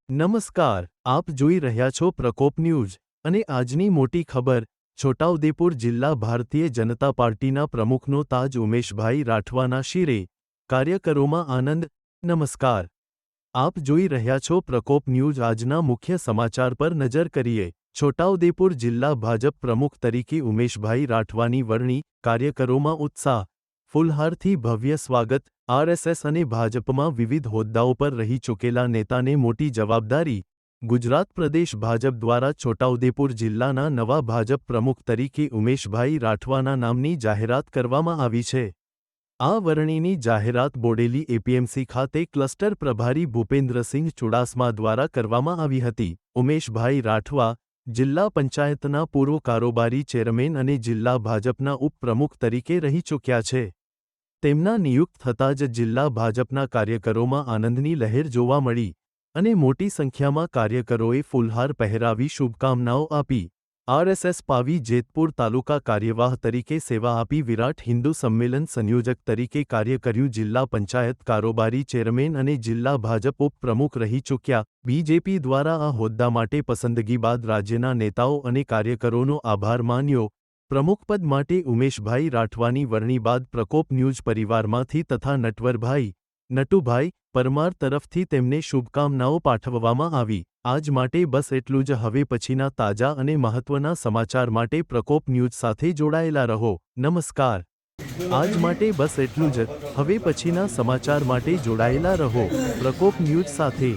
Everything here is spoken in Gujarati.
નમસ્કાર, આપ જોઈ રહ્યા છો પ્રકોપ ન્યૂઝ અને આજની મોટી ખબર છોટાઉદેપુર જિલ્લા ભારતીય જનતા પાર્ટીના પ્રમુખનો તાજ ઉમેશભાઈ રાઠવાના શિરે કાર્યકરોમાં આનંદ નમસ્કાર, આપ જોઈ રહ્યા છો પ્રકોપ ન્યૂઝ આજના મુખ્ય સમાચાર પર નજર કરીએ છોટાઉદેપુર જિલ્લા ભાજપ પ્રમુખ તરીકે ઉમેશભાઈ રાઠવાની વરણી કાર્યકરોમાં ઉત્સાહ ફૂલહારથી ભવ્ય સ્વાગત આરએસએસ અને ભાજપમાં વિવિધ હોદ્દાઓ પર રહી ચૂકેલા નેતાને મોટી જવાબદારી ગુજરાત પ્રદેશ ભાજપ દ્વારા છોટાઉદેપુર જિલ્લાના નવા ભાજપ પ્રમુખ તરીકે ઉમેશભાઈ રાઠવાના નામની જાહેરાત કરવામાં આવી છે આ વરણીની જાહેરાત બોડેલી એપીએમસી ખાતે ક્લસ્ટર પ્રભારી ભૂપેન્દ્રસિંહ ચુડાસમા દ્વારા કરવામાં આવી હતી ઉમેશભાઈ રાઠવા જિલ્લા પંચાયતના પૂર્વ કારોબારી ચેરમેન અને જિલ્લા ભાજપના ઉપપ્રમુખ તરીકે રહી ચૂક્યા છે તેમના નિયુક્ત થતાં જ જિલ્લા ભાજપના કાર્યકરોમાં આનંદની લહેર જોવા મળી અને મોટી સંખ્યામાં કાર્યકરોએ ફૂલહાર પહેરાવી શુભકામનાઓ આપી આરએસએસ પાવી જેતપુર તાલુકા કાર્યવાહ તરીકે સેવા આપી વિરાટ હિન્દુ સંમેલન સંયોજક તરીકે કાર્ય કર્યું જિલ્લા પંચાયત કારોબારી ચેરમેન અને જિલ્લા ભાજપ ઉપપ્રમુખ રહી ચૂક્યા બીજેપી દ્વારા આ હોદ્દા માટે પસંદગી બાદ રાજ્યના નેતાઓ અને કાર્યકરોનો આભાર માન્યો પ્રમુખપદ માટે ઉમેશભાઈ રાઠવાની વરણી બાદ પ્રકોપ ન્યૂઝ પરિવારમાંથી તથા નટુભાઈ પરમાર તરફથી તેમને શુભકામનાઓ પાઠવવામાં આવી આજ માટે બસ એટલું જ હવે પછીના તાજા અને મહત્વના સમાચાર માટે પ્રકોપ ન્યૂઝ સાથે જોડાયેલા રહો નમસ્કાર આજ માટે બસ એટલું જ હવે પછીના સમાચાર માટે જોડાયેલા રહો પ્રકોપ ન્યૂઝ સાથે